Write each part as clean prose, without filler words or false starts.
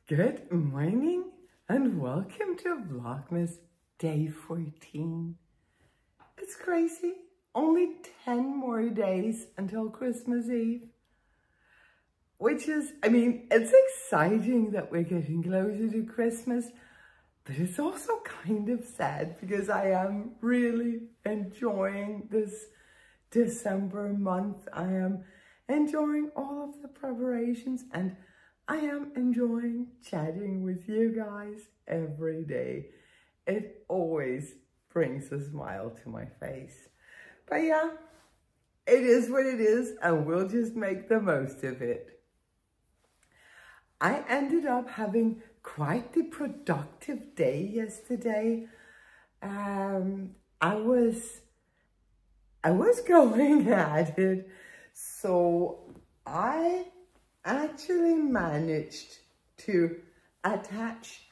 Good morning and welcome to Vlogmas day 14. It's crazy. Only 10 more days until Christmas Eve. Which is, it's exciting that we're getting closer to Christmas, but it's also kind of sad because I am really enjoying this December month. I am enjoying all of the preparations and I am enjoying chatting with you guys every day. It always brings a smile to my face. But yeah, it is what it is and we'll just make the most of it. I ended up having quite the productive day yesterday. I was going at it, so I actually managed to attach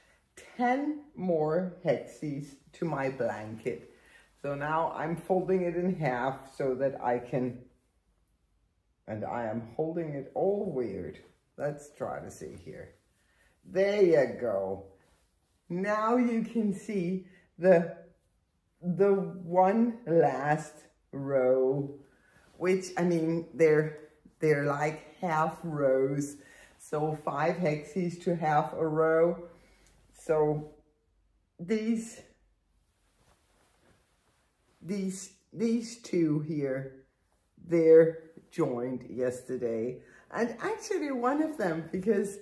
10 more hexies to my blanket. So now I'm folding it in half so that I can, and I am holding it all weird. Let's try to see here. There you go. Now you can see the one last row, which, they're like half rows. So 5 hexies to half a row. So these two here, they're joined yesterday. And actually one of them, because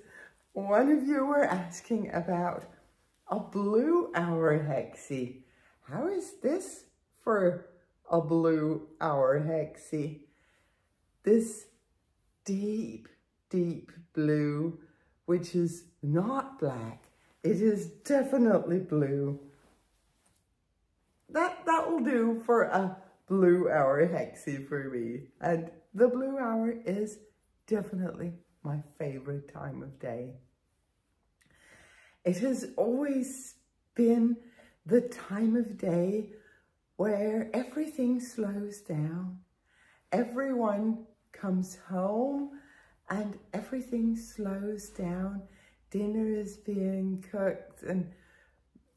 one of you were asking about a blue hour hexie. How is this for a blue hour hexie? This deep, deep blue, which is not black. It is definitely blue. That will do for a blue hour hexie for me. And the blue hour is definitely my favorite time of day. It has always been the time of day where everything slows down. Everyone comes home and everything slows down. Dinner is being cooked, and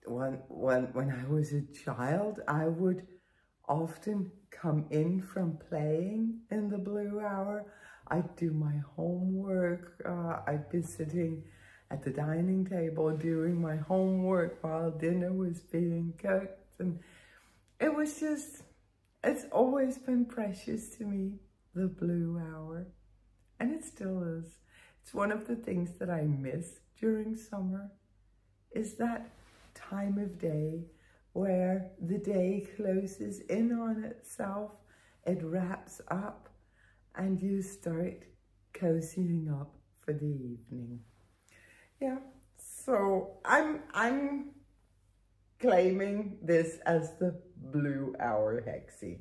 when I was a child, I would often come in from playing in the blue hour. I'd do my homework. I'd be sitting at the dining table doing my homework while dinner was being cooked. And it was just, it's always been precious to me, the blue hour. And it still is. It's one of the things that I miss during summer, is that time of day where the day closes in on itself, it wraps up, and you start cozying up for the evening. Yeah, so I'm claiming this as the blue hour hexie.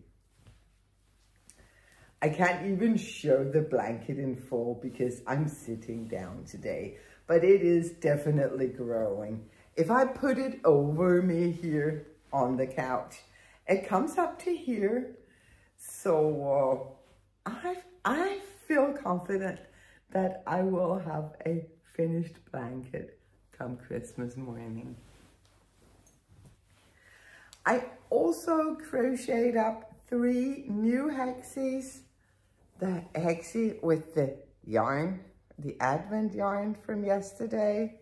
I can't even show the blanket in full because I'm sitting down today, but it is definitely growing. If I put it over me here on the couch, it comes up to here. So I feel confident that I will have a finished blanket come Christmas morning. I also crocheted up 3 new hexies. The hexie with the yarn, the Advent yarn from yesterday.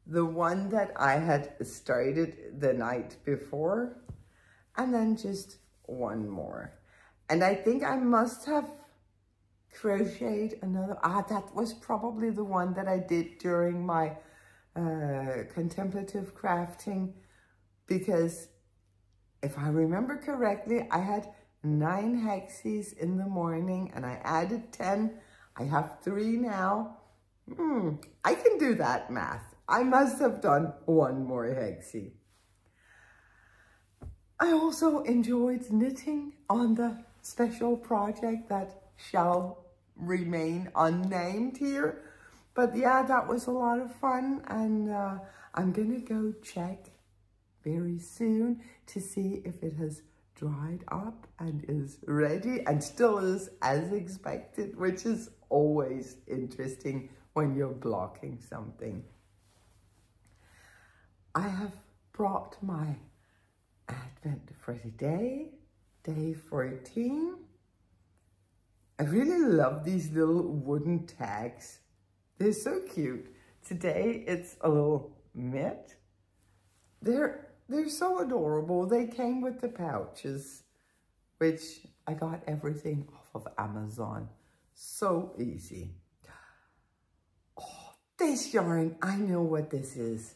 The one that I had started the night before. And then just one more. And I think I must have crocheted another. That was probably the one that I did during my contemplative crafting. Because if I remember correctly, I had 9 hexies in the morning and I added 10. I have 3 now. I can do that math. I must have done 1 more hexie. I also enjoyed knitting on the special project that shall remain unnamed here. But yeah, that was a lot of fun, and I'm gonna go check very soon to see if it has dried up and is ready and still is as expected, which is always interesting when you're blocking something. I have brought my Advent for today, day 14. I really love these little wooden tags. They're so cute. Today it's a little mitt. They're so adorable. They came with the pouches, which I got everything off of Amazon. So easy. Oh, this yarn, I know what this is.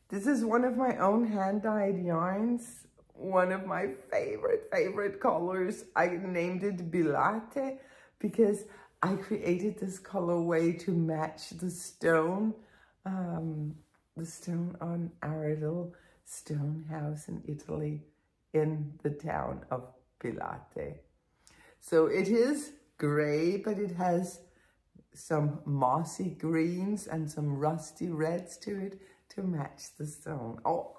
This is one of my own hand-dyed yarns. One of my favorite colors. I named it Bilate because I created this colorway to match the stone on our little stone house in Italy in the town of Bilate. So it is gray, but it has some mossy greens and some rusty reds to it to match the stone. Oh,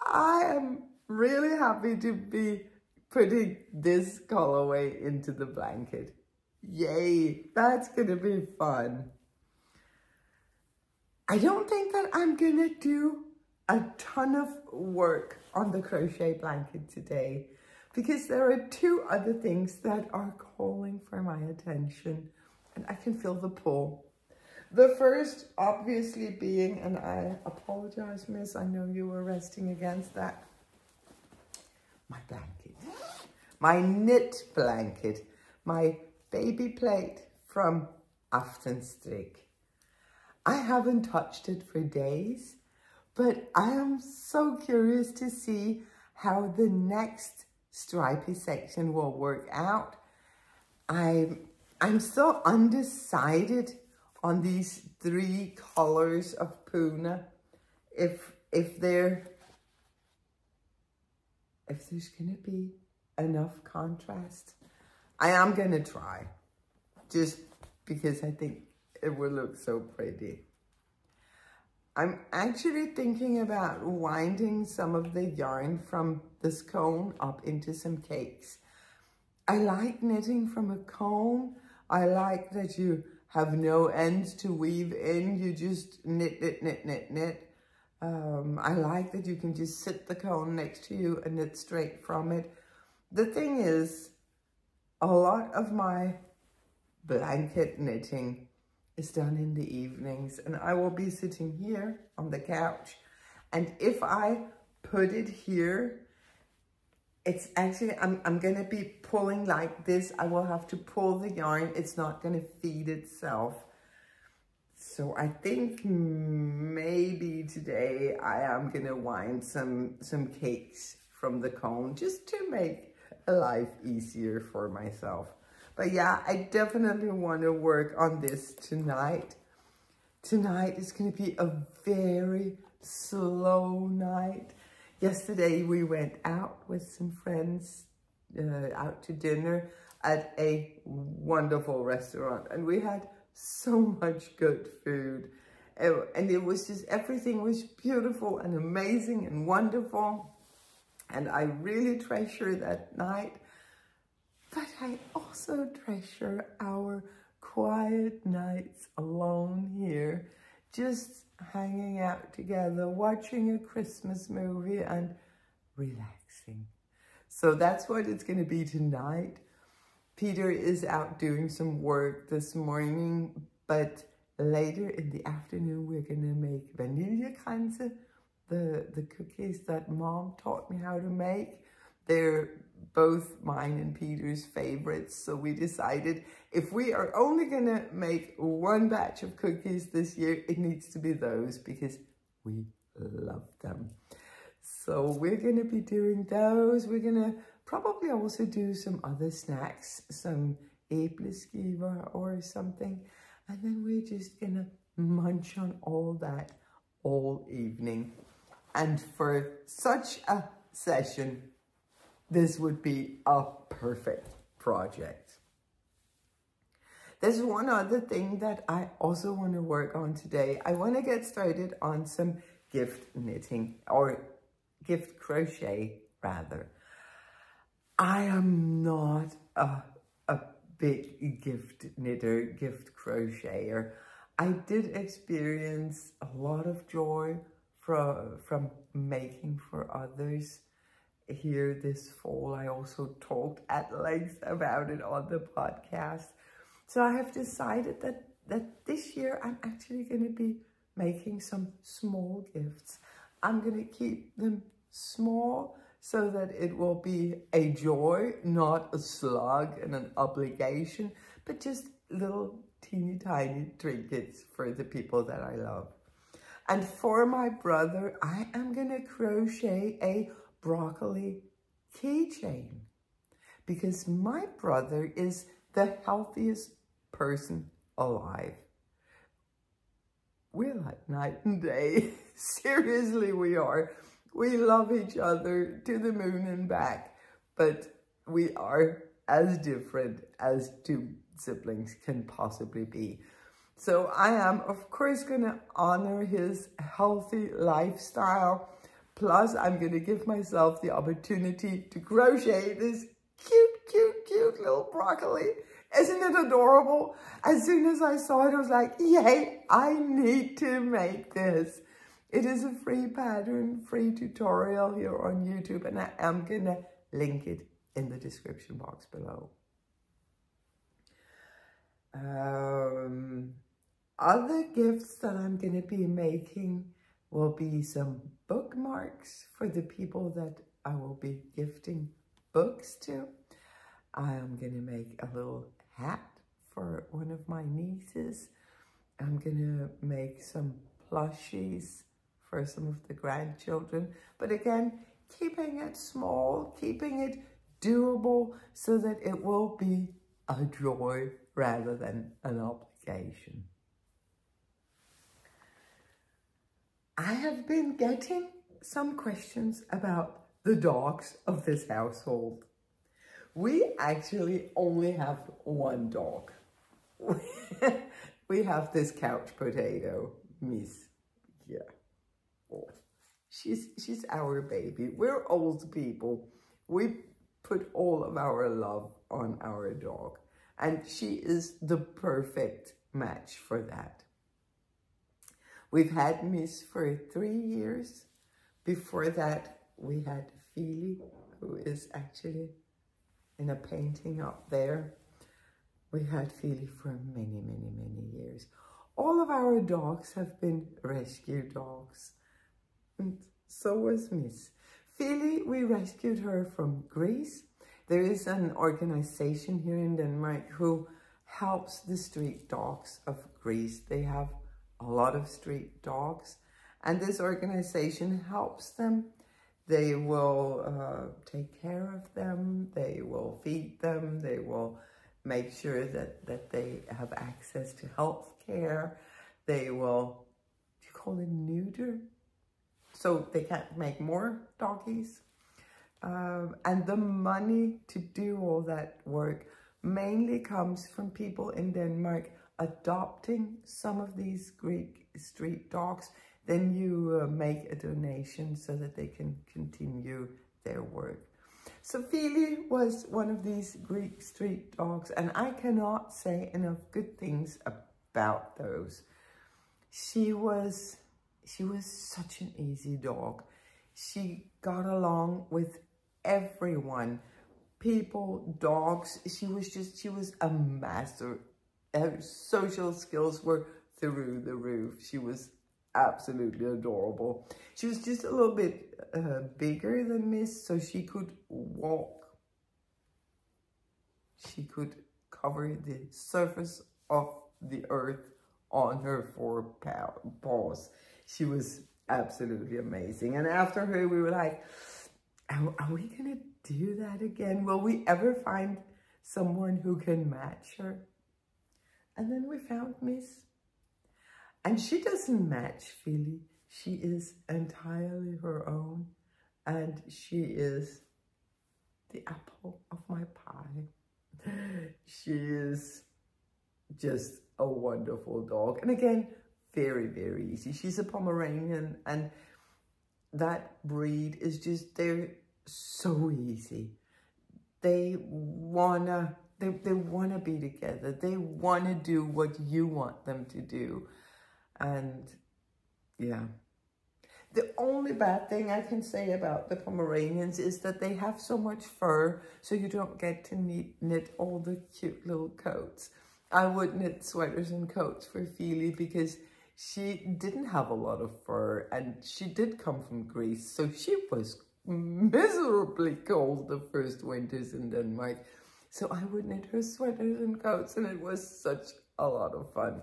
I am really happy to be putting this colorway into the blanket. Yay, that's gonna be fun. I don't think that I'm gonna do a ton of work on the crochet blanket today because there are two other things that are calling for my attention and I can feel the pull. The first obviously being, and I apologize, miss, I know you were resting against that, my blanket, my knit blanket, my baby plate from Aftenstrik. I haven't touched it for days, but I am so curious to see how the next stripy section will work out. I'm so undecided on these three colors of Puna. If there's gonna be enough contrast. I am gonna try, just because I think it will look so pretty. I'm actually thinking about winding some of the yarn from this cone up into some cakes. I like knitting from a cone. I like that you have no ends to weave in. You just knit. I like that you can just sit the cone next to you and knit straight from it. The thing is, a lot of my blanket knitting is done in the evenings and I will be sitting here on the couch. And if I put it here, it's actually, I'm gonna be pulling like this. I will have to pull the yarn. It's not gonna feed itself. So I think maybe today I am gonna wind some cakes from the cone just to make life easier for myself. But yeah, I definitely want to work on this tonight. Tonight is going to be a very slow night. Yesterday we went out with some friends, out to dinner at a wonderful restaurant. And we had so much good food. And it was just, everything was beautiful and amazing and wonderful. And I really treasure that night. But I also treasure our quiet nights alone here, just hanging out together, watching a Christmas movie and relaxing. So that's what it's going to be tonight. Peter is out doing some work this morning, but later in the afternoon, we're going to make Vanillekranse, the cookies that Mom taught me how to make. They're both mine and Peter's favorites. So we decided if we are only gonna make one batch of cookies this year, it needs to be those because we love them. So we're gonna be doing those. We're gonna probably also do some other snacks, some äppelskiva or something. And then we're just gonna munch on all that all evening. And for such a session, this would be a perfect project. There's one other thing that I also want to work on today. I want to get started on some gift knitting, or gift crochet rather. I am not a big gift knitter, gift crocheter. I did experience a lot of joy from making for others here this fall. I also talked at length about it on the podcast. So I have decided that this year I'm actually going to be making some small gifts. I'm going to keep them small so that it will be a joy, not a slug and an obligation, but just little teeny tiny trinkets for the people that I love. And for my brother, I am going to crochet a broccoli keychain because my brother is the healthiest person alive. We're like night and day. Seriously, we are. We love each other to the moon and back, but we are as different as two siblings can possibly be. So I am, of course, going to honor his healthy lifestyle. Plus, I'm going to give myself the opportunity to crochet this cute little broccoli. Isn't it adorable? As soon as I saw it, I was like, yay, I need to make this. It is a free pattern, free tutorial here on YouTube, and I am going to link it in the description box below. Other gifts that I'm going to be making will be some bookmarks for the people that I will be gifting books to. I am going to make a little hat for one of my nieces. I'm going to make some plushies for some of the grandchildren. But again, keeping it small, keeping it doable so that it will be a joy rather than an obligation. I have been getting some questions about the dogs of this household. We actually only have one dog. We have this couch potato, Miss. Yeah. Oh, she's our baby. We're old people. We put all of our love on our dog. And she is the perfect match for that. We've had Miss for 3 years. Before that, we had Feely, who is actually in a painting up there. We had Feely for many years. All of our dogs have been rescue dogs. And so was Miss. Feely, we rescued her from Greece. There is an organization here in Denmark who helps the street dogs of Greece. They have a lot of street dogs, and this organization helps them. They will take care of them. They will feed them. They will make sure that they have access to health care. They will, do you call it neuter? So they can't make more doggies. And the money to do all that work mainly comes from people in Denmark adopting some of these Greek street dogs. Then you make a donation so that they can continue their work. So Feely was one of these Greek street dogs, and I cannot say enough good things about those. She was such an easy dog. She got along with everyone, people, dogs. She was a master. Her social skills were through the roof. She was absolutely adorable. She was just a little bit bigger than Miss, so she could walk. She could cover the surface of the earth on her 4 paws. She was absolutely amazing. And after her, we were like, are we gonna do that again? Will we ever find someone who can match her? And then we found Miss. And she doesn't match Feely. She is entirely her own. And she is the apple of my pie. She is just a wonderful dog. And again, very easy. She's a Pomeranian, and that breed is just, they're so easy. They wanna They want to be together. They want to do what you want them to do. And yeah. The only bad thing I can say about the Pomeranians is that they have so much fur, so you don't get to knit all the cute little coats. I would knit sweaters and coats for Feely because she didn't have a lot of fur, and she did come from Greece, so she was miserably cold the first winters in Denmark. So I would knit her sweaters and coats, and it was such a lot of fun.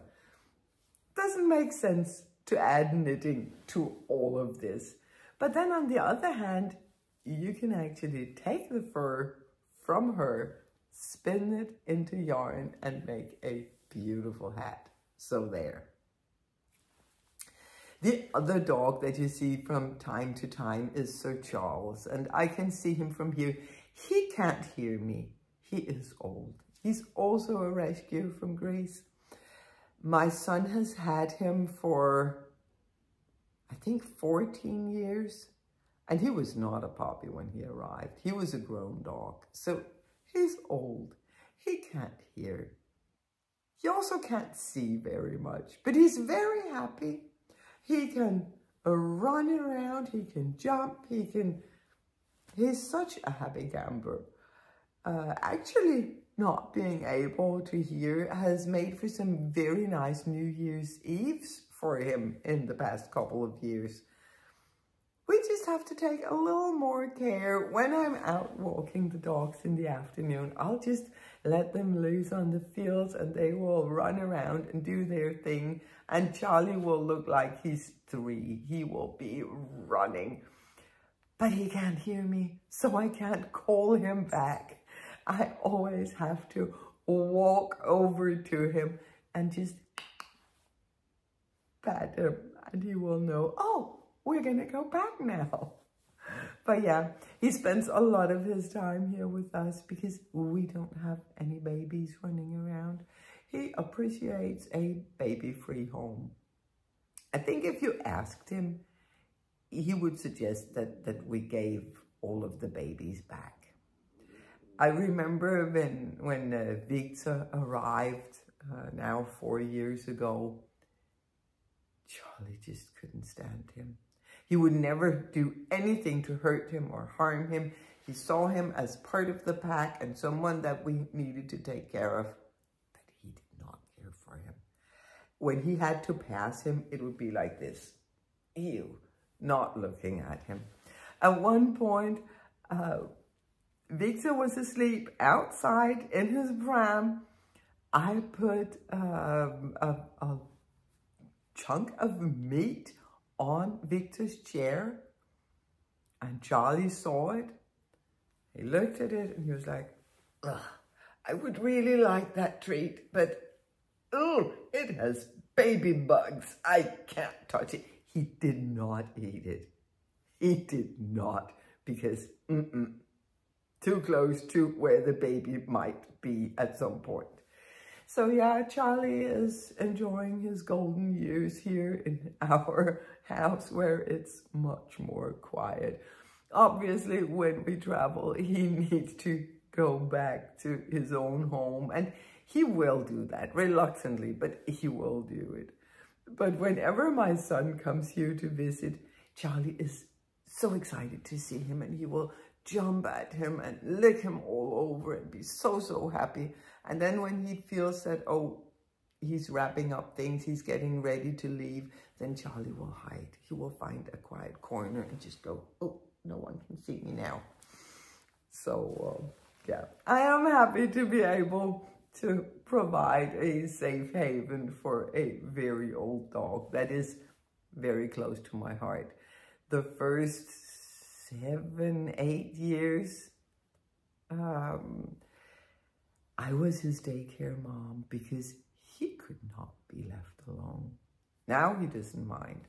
Doesn't make sense to add knitting to all of this. But then on the other hand, you can actually take the fur from her, spin it into yarn, and make a beautiful hat. So there. The other dog that you see from time to time is Sir Charles, and I can see him from here. He can't hear me. He is old. He's also a rescue from Greece. My son has had him for, I think, 14 years. And he was not a puppy when he arrived. He was a grown dog. So he's old. He can't hear. He also can't see very much. But he's very happy. He can run around. He can jump. He's such a happy camper. Actually, not being able to hear has made for some very nice New Year's Eves for him in the past couple of years. We just have to take a little more care. When I'm out walking the dogs in the afternoon, I'll just let them loose on the fields and they will run around and do their thing. And Charlie will look like he's 3. He will be running. But he can't hear me, so I can't call him back. I always have to walk over to him and just pat him, and he will know, oh, we're gonna go back now. But yeah, he spends a lot of his time here with us because we don't have any babies running around. He appreciates a baby-free home. I think if you asked him, he would suggest that we gave all of the babies back. I remember when Victor arrived now 4 years ago, Charlie just couldn't stand him. He would never do anything to hurt him or harm him. He saw him as part of the pack and someone that we needed to take care of, but he did not care for him. When he had to pass him, it would be like this, ew, not looking at him. At one point, Victor was asleep outside in his pram. I put a chunk of meat on Victor's chair, and Charlie saw it. He looked at it and he was like, ugh, I would really like that treat, but oh, it has baby bugs. I can't touch it. He did not eat it. He did not, because too close to where the baby might be at some point. So yeah, Charlie is enjoying his golden years here in our house where it's much more quiet. Obviously, when we travel, he needs to go back to his own home, and he will do that reluctantly, but he will do it. But whenever my son comes here to visit, Charlie is so excited to see him, and he will jump at him and lick him all over and be so happy. And then when he feels that, oh, he's wrapping up things, he's getting ready to leave, then Charlie will hide. He will find a quiet corner and just go, oh, no one can see me now. So, yeah, I am happy to be able to provide a safe haven for a very old dog that is very close to my heart. The first 7, 8 years, I was his daycare mom because he could not be left alone. Now he doesn't mind,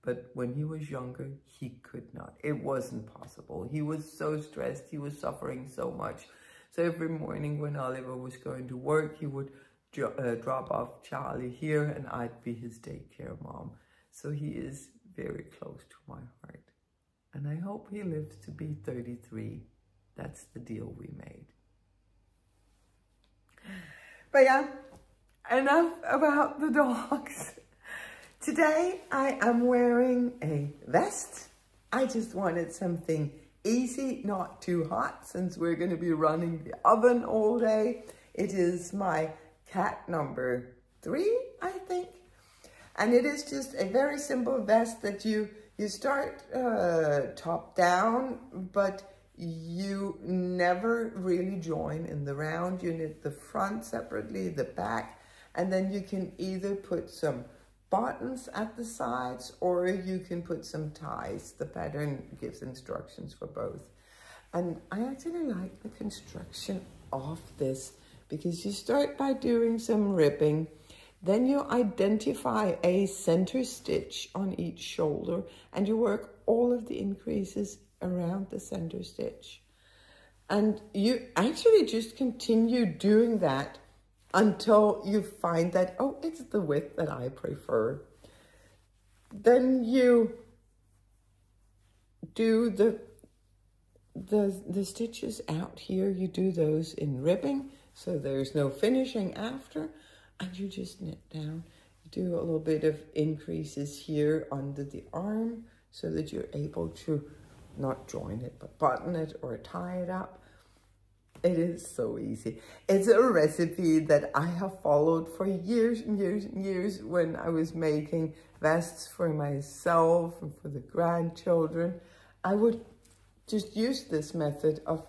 but when he was younger, he could not. It wasn't possible. He was so stressed. He was suffering so much. So every morning when Oliver was going to work, he would drop off Charlie here, and I'd be his daycare mom. So he is very close to my heart. And I hope he lives to be 33. That's the deal we made. But yeah, enough about the dogs. Today I am wearing a vest. I just wanted something easy, not too hot, since we're going to be running the oven all day. It is my cat number 3, I think. And it is just a very simple vest that you start top down, but you never really join in the round. You knit the front separately, the back, and then you can either put some buttons at the sides or you can put some ties. The pattern gives instructions for both. And I actually like the construction of this because you start by doing some ribbing, then you identify a center stitch on each shoulder and you work all of the increases around the center stitch. And you actually just continue doing that until you find that, oh, it's the width that I prefer. Then you do the stitches out here, you do those in ribbing, so there's no finishing after, and you just knit down. You do a little bit of increases here under the arm so that you're able to not join it, but button it or tie it up. It is so easy. It's a recipe that I have followed for years and years and years when I was making vests for myself and for the grandchildren. I would just use this method of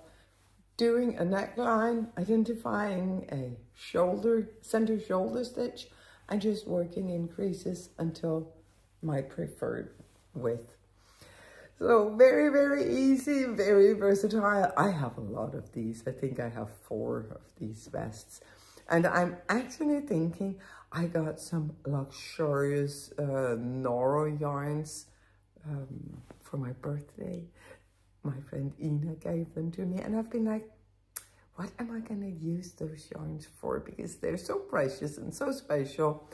doing a neckline, identifying a center shoulder stitch, and just working increases until my preferred width. So very, very easy, very versatile. I have a lot of these. I think I have 4 of these vests. And I'm actually thinking I got some luxurious Noro yarns for my birthday. My friend Ina gave them to me. And I've been like, what am I going to use those yarns for? Because they're so precious and so special.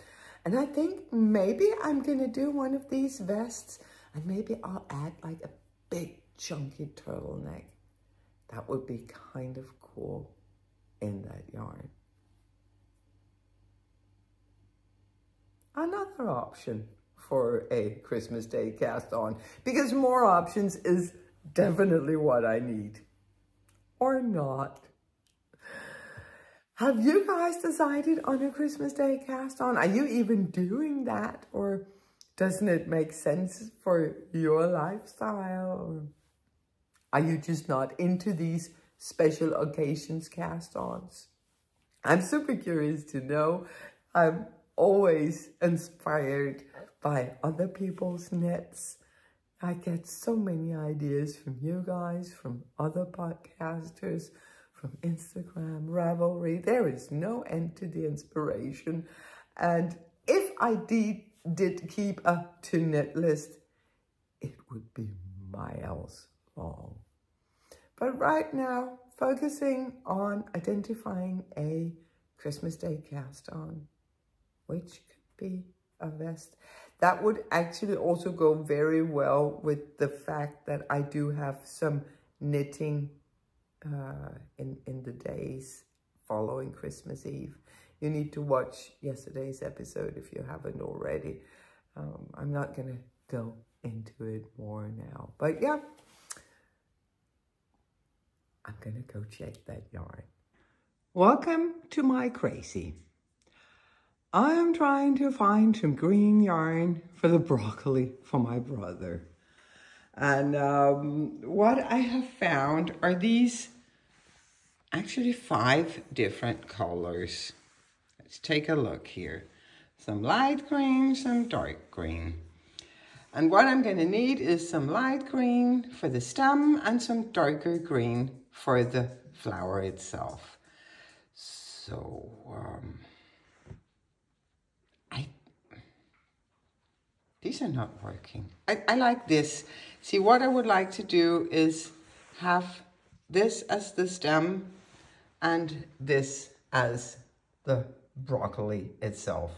And I think maybe I'm going to do one of these vests. And maybe I'll add like a big chunky turtleneck. That would be kind of cool in that yarn. Another option for a Christmas Day cast on, because more options is definitely what I need. Or not. Have you guys decided on a Christmas Day cast on? Are you even doing that? Or doesn't it make sense for your lifestyle? Or are you just not into these special occasions cast-ons? I'm super curious to know. I'm always inspired by other people's knits. I get so many ideas from you guys, from other podcasters, from Instagram, Ravelry. There is no end to the inspiration. And if I did keep a to-knit list, it would be miles long. But right now, focusing on identifying a Christmas Day cast on, which could be a vest. That would actually also go very well with the fact that I do have some knitting in the days following Christmas Eve. You need to watch yesterday's episode if you haven't already. I'm not going to go into it more now. But yeah, I'm going to go check that yarn. Welcome to my crazy. I am trying to find some green yarn for the broccoli for my brother. And what I have found are these actually 5 different colors. Let's take a look here. Some light green, some dark green. And what I'm going to need is some light green for the stem and some darker green for the flower itself. So, these are not working. I like this. See, what I would like to do is have this as the stem and this as the broccoli itself.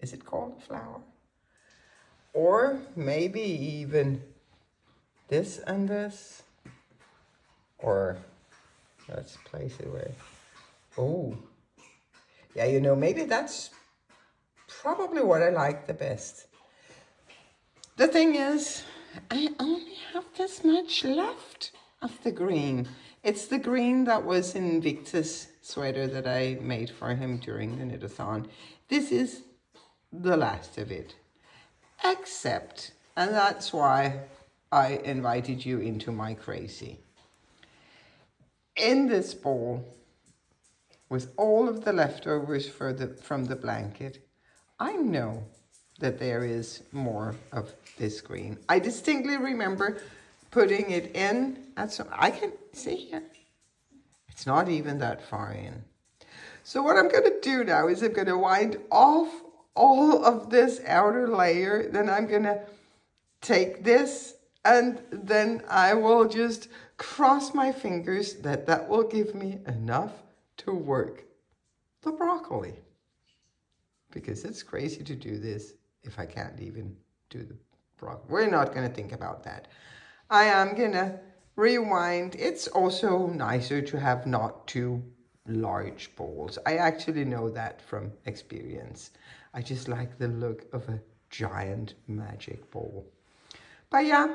Is it called a flower? Or maybe even this and this. Or let's place it where, oh, Yeah, you know, maybe that's probably what I like the best. The thing is, I only have this much left of the green. It's the green that was in Victor's sweater that I made for him during the knit-a-thon. This is the last of it. Except, and that's why I invited you into my crazy. In this bowl, with all of the leftovers from the blanket, I know that there is more of this green. I distinctly remember putting it in, I can see here, it's not even that far in. So what I'm gonna do now is I'm gonna wind off all of this outer layer, then I'm gonna take this and then I will just cross my fingers that will give me enough to work the broccoli. Because it's crazy to do this if I can't even do the broccoli. We're not gonna think about that. I am gonna rewind. It's also nicer to have not too large bowls. I actually know that from experience. I just like the look of a giant magic bowl. But yeah,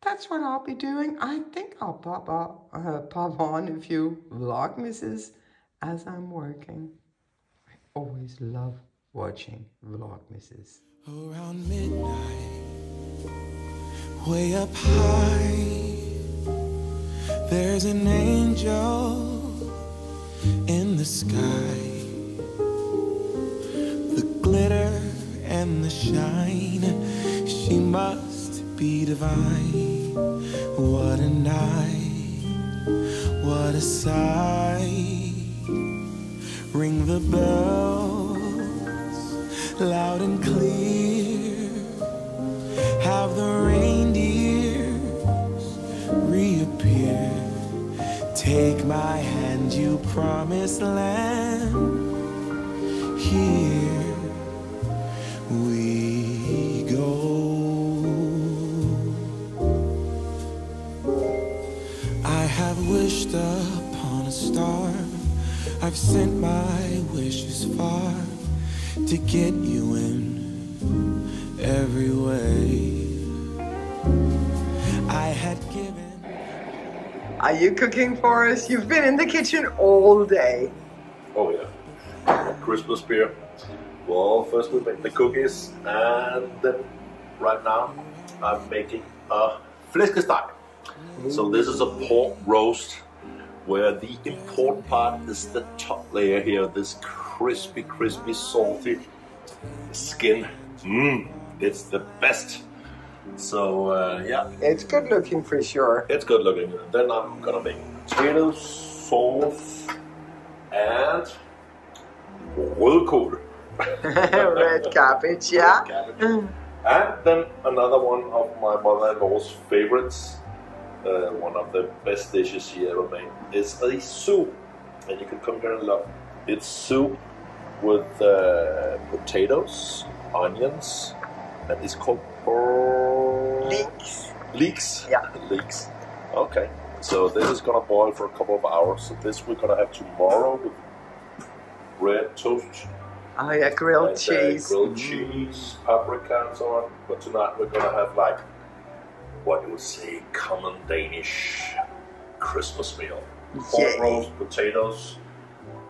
that's what I'll be doing. I think I'll pop on a few Vlogmases as I'm working. I always love watching Vlogmases. Around midnight, way up high, there's an angel in the sky. The glitter and the shine, she must be divine. What a night, what a sight. Ring the bells loud and clear. Have the reindeers reappear. Take my hand, you promised land. Here we go. I have wished upon a star. I've sent my wishes far to get you in every way. I had given. Are you cooking for us? You've been in the kitchen all day. Oh yeah, Christmas beer. Well, first we make the cookies, and then right now I'm making a flæskesteg. So this is a pork roast, where the important part is the top layer here, this crispy, salty skin. It's the best. So yeah. It's good looking for sure. It's good looking. Then I'm gonna make potato sauce and rødkål. Red cabbage, yeah. Red cabbage. And then another one of my mother-in-law's favorites. One of the best dishes she ever made is a soup, and you can come here and love. It's soup with potatoes, onions, and it's called Leeks. Leeks? Yeah. Leeks. Okay. So this is gonna boil for a couple of hours. So this we're gonna have tomorrow with bread, toast. Oh yeah, grilled cheese. Grilled cheese, paprika and so on. But tonight we're gonna have like what you would say common Danish Christmas meal. Pork roast, potatoes,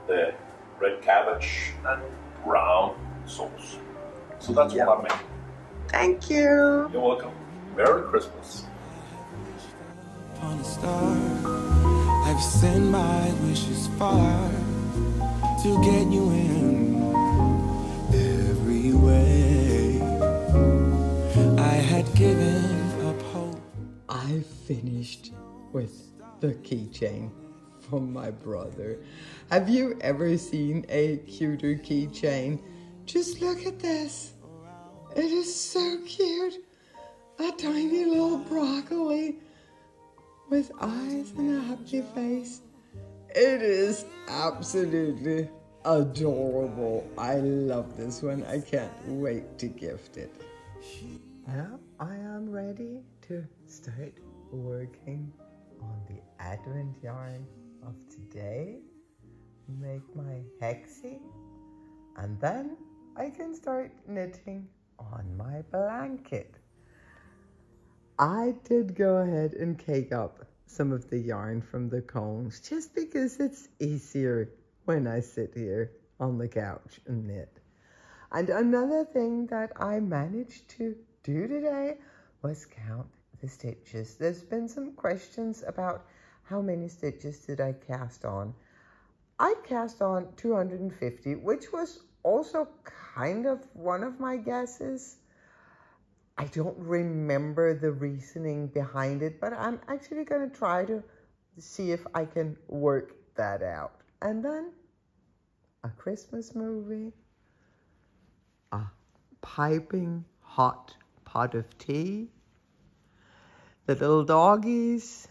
the red cabbage and brown sauce. So that's what I made. Thank you. You're welcome. Merry Christmas. On a star, I've sent my wishes far to get you in every way. I had given up hope. I finished with the keychain from my brother. Have you ever seen a cuter keychain? Just look at this. It is so cute. A tiny little broccoli with eyes and a happy face. It is absolutely adorable. I love this one. I can't wait to gift it. Now I am ready to start working on the advent yarn of today. make my hexie, and then I can start knitting on my blanket. I did go ahead and cake up some of the yarn from the cones just because it's easier when I sit here on the couch and knit. And another thing that I managed to do today was count the stitches. There's been some questions about how many stitches did I cast on. I cast on 250, which was also kind of one of my guesses. I don't remember the reasoning behind it, but I'm actually going to try to see if I can work that out. And then a Christmas movie, a piping hot pot of tea, the little doggies,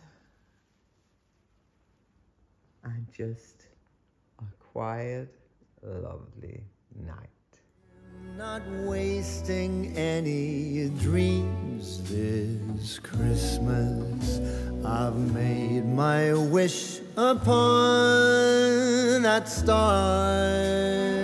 and just a quiet, lovely night. Not wasting any dreams this Christmas. I've made my wish upon that star.